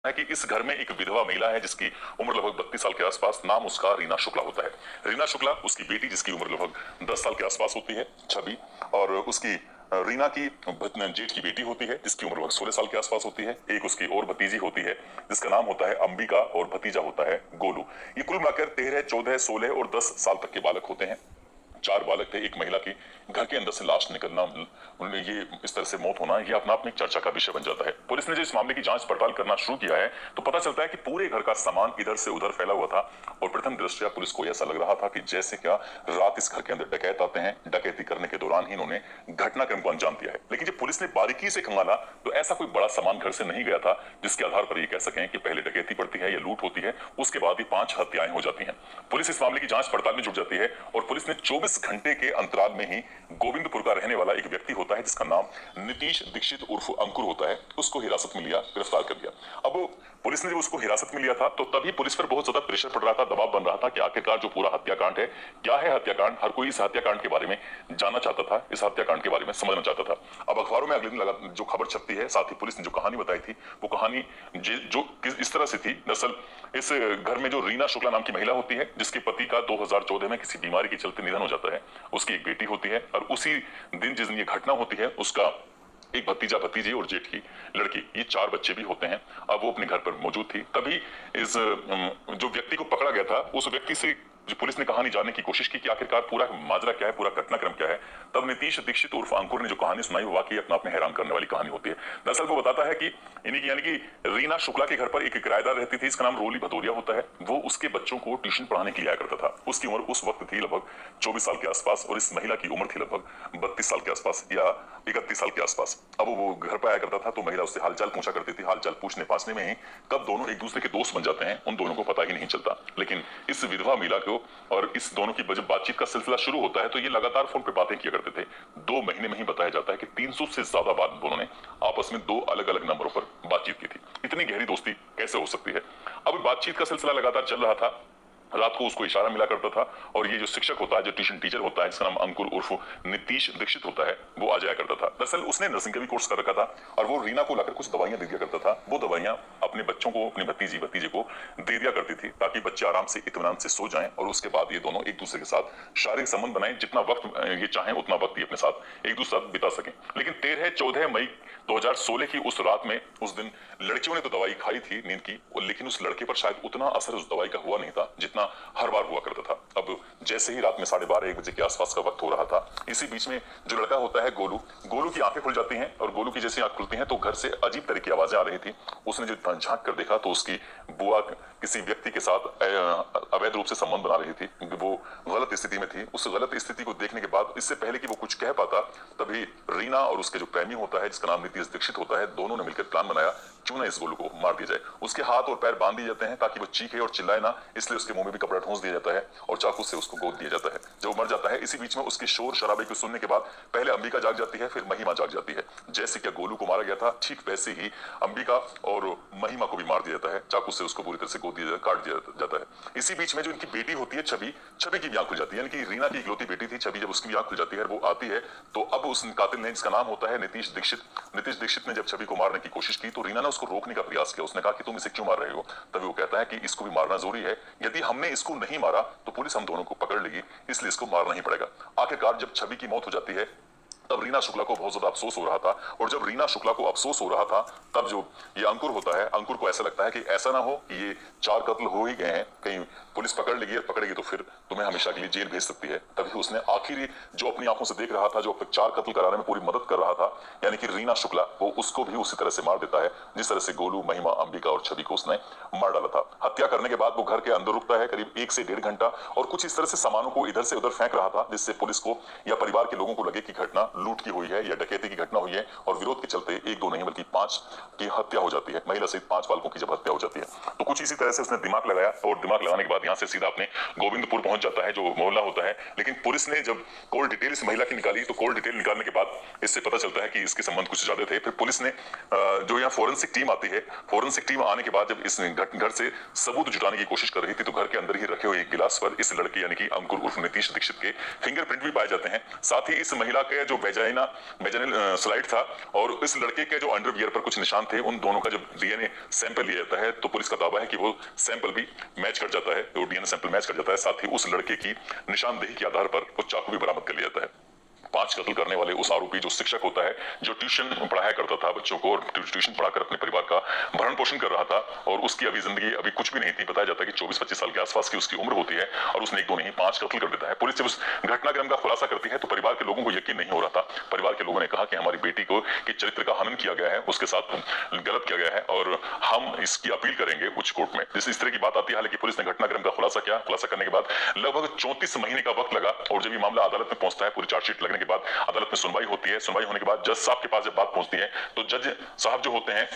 है कि इस घर में एक विधवा महिला है जिसकी उम्र लगभग 32 साल के आसपास। नाम उसका रीना शुक्ला होता है। रीना शुक्ला उसकी बेटी जिसकी उम्र लगभग 10 साल के आसपास होती है, छवि, और उसकी रीना की जेठ की बेटी होती है जिसकी उम्र लगभग 16 साल के आसपास होती है। एक उसकी और भतीजी होती है जिसका नाम होता है अंबिका और भतीजा होता है गोलू। ये कुल मिलाकर 13, 14, 16 और 10 साल तक के बालक होते हैं। 4 बालक थे। एक महिला की घर के अंदर से लाश निकलना, ये इस तरह से मौत होना, ये अपना अपनी चर्चा का विषय बन जाता है। पुलिस ने जो इस मामले की जांच पड़ताल करना शुरू किया है तो पता चलता है कि पूरे घर का सामान इधर से उधर फैला हुआ था और प्रथम दृष्टया पुलिस को ऐसा लग रहा था कि जैसे क्या रात इस घर के अंदर डकैत आते हैं, डकैती करने के दौरान ही इन्होंने घटनाक्रम को अंजाम दिया है। लेकिन जब पुलिस ने बारीकी से खंगाला तो ऐसा कोई बड़ा सामान घर से नहीं गया था जिसके आधार पर ये कह सकें कि पहले डकैती पड़ती है या लूट होती है, उसके बाद ही 5 हत्याएं हो जाती हैं। पुलिस इस मामले की जांच पड़ताल में जुट जाती है और पुलिस ने 24 घंटे के अंतराल में ही गोविंदपुर का रहने वाला एक व्यक्ति होता है जिसका नाम नीतीश दीक्षित उर्फ अंकुर होता है, उसको हिरासत में लिया, गिरफ्तार कर लिया। अब पुलिस ने जब उसको हिरासत में लिया था तो तभी पुलिस पर बहुत ज्यादा प्रेशर पड़ रहा था, दबाव बन रहा था कि आखिरकार जो पूरा हत्याकांड है, क्या है हत्याकांड। हर कोई इस हत्याकांड के बारे में जानना चाहता था, इस हत्याकांड के बारे में समझना चाहता था। अब अखबारों में अगले दिन लगा जो खबर छपती है, साथ ही पुलिस ने जो कहानी बताई थी वो कहानी जो इस तरह से थी। दरअसल इस घर में जो रीना शुक्ला नाम की महिला होती है जिसके पति का 2014 में किसी बीमारी के चलते निधन हो जाता है, उसकी एक बेटी होती है और उसी दिन जिस दिन ये घटना होती है उसका एक भतीजा, भतीजी और जेठ की लड़की, ये 4 बच्चे भी होते हैं। अब वो अपने घर पर मौजूद थी। तभी इस जो व्यक्ति को पकड़ा गया था उस व्यक्ति से जो पुलिस ने कहानी जानने की कोशिश की कि आखिरकार पूरा माजरा क्या है, पूरा घटनाक्रम क्या है। तब नीतीश दीक्षित उर्फ अंकुर ने जो कहानी सुनाई वो वाकई अपने आप में हैरान करने वाली कहानी होती है। दरअसल वो बताता है कि यानी कि रीना शुक्ला के घर पर एक किराएदार रहती थी, इसका नाम रोली भदौरिया होता है। वो उसके बच्चों को ट्यूशन पढ़ाने के लिए आया करता था। उसकी उम्र उस वक्त थी लगभग 24 साल के आसपास और इस महिला की उम्र थी लगभग 32 साल के आसपास या 31 साल के आसपास। अब वो घर पर आया करता था तो महिला उससे हालचाल पूछा करती थी। हालचाल पूछने पाछने में ही कब दोनों एक दूसरे के दोस्त बन जाते हैं उन दोनों को पता ही नहीं चलता। लेकिन इस विधवा महिला को और इस दोनों की जब बातचीत का सिलसिला शुरू होता है तो ये लगातार फोन पे बातें किया करते थे। 2 महीने में ही बताया जाता है कि 300 से ज्यादा बार दोनों ने आपस में 2 अलग अलग नंबरों पर बातचीत की थी। इतनी गहरी दोस्ती कैसे हो सकती है। अब बातचीत का सिलसिला लगातार चल रहा था। रात को उसको इशारा मिला करता था और ये जो शिक्षक होता है, जो ट्यूशन टीचर होता है जिसका नाम अंकुर उर्फ नीतीश दीक्षित होता है, वो आ जाया करता था। दरअसल उसने नर्सिंग का भी कोर्स कर रखा था और वो रीना को लाकर कुछ दवाइयां दे दिया करता था। वो दवाइयां अपने बच्चों को, अपने भतीजे को दे दिया करती थी ताकि बच्चे आराम से इत्मीनान से सो जाएं और उसके बाद ये दोनों एक दूसरे के साथ शारीरिक संबंध बनाएं, जितना वक्त ये चाहें उतना वक्त ही अपने साथ एक दूसरे साथ बिता सकें। लेकिन 13-14 मई 2016 की उस रात में, उस दिन लड़कियों ने तो दवाई खाई थी नींद की, लेकिन उस लड़के पर शायद उतना असर उस दवाई का हुआ नहीं था जितना हर बार हुआ करता था। अब जैसे ही रात में 12:30-1 बजे के आसपास का वक्त हो रहा था, इसी बीच में जो लड़का होता है गोलू की आंखें खुल जाती हैं और गोलू की जैसे आंख खुलती हैं तो घर से अजीब तरह की आवाजें आ रही थी। उसने जो झांक कर देखा तो उसकी बुआ किसी व्यक्ति के साथ अवैध रूप से संबंध बना रही थी। वो गलत स्थिति में थी। उस गलत स्थिति को देखने के बाद, इससे पहले कि वो कुछ कह पाता, तभी रीना और उसके जो प्रेमी होता है जिसका नाम नीतीश दीक्षित होता है, दोनों ने मिलकर प्लान बनाया क्यों ना इस गोलू को मार दिया जाए। उसके हाथ और पैर बांध दिए जाते हैं ताकि वो चीखे और चिल्लाए ना, इसलिए उसके मुंह में भी कपड़ा ठूंस दिया जाता है और चाकू से उसको गोद दिया जाता है। जब वो मर जाता है, इसी बीच में उसके शोर शराबे को सुनने के बाद पहले अंबिका जाग जाती है, फिर महिमा जाग जाती है। जैसे क्या गोलू को मारा गया था ठीक वैसे ही अंबिका और महिमा को भी मार दिया जाता है, चाकू से उसको पूरी तरह से गोद दिया, काट दिया जाता है। इसी बीच में जो इनकी बेटी होती है छवि की भी आंख खुल जाती है, यानी कि रीना की इकलौती बेटी थी छवि, जब उसकी भी आंख खुल जाती है वो आती है तो अब उस कातिल ने, जिसका नाम होता है नीतीश दीक्षित ने जब छवि को मारने की कोशिश की तो रीना ने उसको रोकने का प्रयास किया। उसने कहा कि तुम इसे क्यों मार रहे हो। तभी वो कहता है कि इसको भी मारना जरूरी है, यदि हमने इसको नहीं मारा तो पुलिस हम दोनों को पकड़ लेगी, इसलिए इसको मारना ही पड़ेगा। आखिरकार जब छवि की मौत हो जाती है तब रीना शुक्ला को बहुत ज्यादा अफसोस हो रहा था और जब रीना शुक्ला को अफसोस हो रहा था तब जो ये अंकुर होता है, अंकुर को ऐसा लगता है कि ऐसा ना हो कि ये 4 कत्ल हो ही गए हैं, कहीं पुलिस पकड़ेगी तो फिर तुम्हें हमेशा के लिए जेल भेज सकती है। तभी उसने आखिरी जो अपनी आंखों से देख रहा था, जो अब तक 4 कत्ल कराने में पूरी मदद कर रहा था, यानी कि रीना शुक्ला, वो उसको भी उसी तरह से मार देता है जिस तरह से गोलू, महिमा, अंबिका और छवि को उसने मार डाला था। हत्या करने के बाद वो घर के अंदर रुकता है करीब 1 से 1.5 घंटा और कुछ इस तरह से सामानों को इधर से उधर फेंक रहा था जिससे पुलिस को या परिवार के लोगों को लगे कि घटना लूट की हुई है या डकैती की घटना हुई है और विरोध के चलते 1-2 नहीं बल्कि 5 की हत्या हो जाती है। महिला सहित 5 बालकों की जब हत्या हो जाती है तो कुछ इसी तरह से उसने दिमाग लगाया और दिमाग लगाने के बाद यहाँ से सीधा अपने गोविंदपुर पहुंच जाता है जो मोहल्ला होता है। लेकिन पुलिस ने जब कॉल डिटेल इस महिला की निकाली तो कॉल डिटेल निकालने के बाद इससे पता चलता है कि इसके संबंध कुछ ज्यादा थे। फिर पुलिस ने जो यहाँ फोरेंसिक टीम आती है, फोरेंसिक टीम आने के बाद जब इस घर से सबूत जुटाने की कोशिश कर रही थी तो घर के अंदर ही रखे हुए एक गिलास पर इस लड़के यानी कि अंकुर उर्फ नीतीश दीक्षित के फिंगरप्रिंट भी पाए जाते हैं। साथ ही इस महिला के जो वेजाइनल स्लाइड था और इस लड़के के जो अंडरवियर पर कुछ निशान थे, उन दोनों का जब डीएनए सैंपल लिया जाता है तो पुलिस का दावा है कि वो सैंपल भी मैच कर जाता है, वो डीएनए सैंपल मैच कर जाता है। साथ ही उस लड़के की निशानदेही के आधार पर वो चाकू भी बरामद कर लिया जाता है। 5 कत्ल करने वाले उस आरोपी जो शिक्षक होता है, जो ट्यूशन पढ़ाया करता था बच्चों को और ट्यूशन पढ़ाकर अपने परिवार का भरण पोषण कर रहा था, और उसकी अभी जिंदगी अभी कुछ भी नहीं थी। बताया जाता है कि 24-25 साल के आसपास की उसकी उम्र होती है और उसने 1-2 नहीं 5 कत्ल कर देता है। पुलिस जब उस घटनाक्रम का खुलासा करती है तो परिवार के लोगों को यकीन नहीं हो रहा था। परिवार के लोगों ने कहा कि हमारी बेटी को के चरित्र का हनन किया गया है, उसके साथ गलत किया गया है और हम इसकी अपील करेंगे उच्च कोर्ट में। जिस इस तरह की बात आती है, हालांकि पुलिस ने घटनाक्रम का खुलासा किया। खुलासा करने के बाद लगभग 34 महीने का वक्त लगा और जब ये मामला अदालत में पहुंचता है, पूरी चार्जशीट लगने के बाद अदालत में सुनवाई होती है। सुनवाई होने के बाद जज साहब के पास जब बात पहुंचती है तो जज साहब जो होते हैं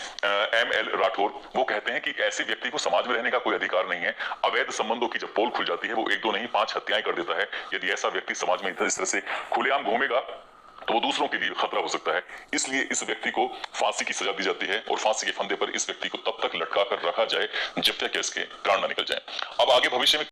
ML राठौर, वो कहते हैं कि ऐसे व्यक्ति को समाज में रहने का कोई अधिकार नहीं है। अवैध संबंधों की जब पोल खुल जाती है, वो 1-2 नहीं 5 हत्याएं कर देता है। यदि ऐसा व्यक्ति समाज में इस तरह से खुलेआम घूमेगा तो वो दूसरों के लिए खतरा हो सकता है। इसलिए इस व्यक्ति को फांसी की सजा दी जाती है और फांसी के फंदे पर इस व्यक्ति को तब तक लटका कर रखा जाए जब तक इसके प्राण न निकल जाए। अब आगे भविष्य में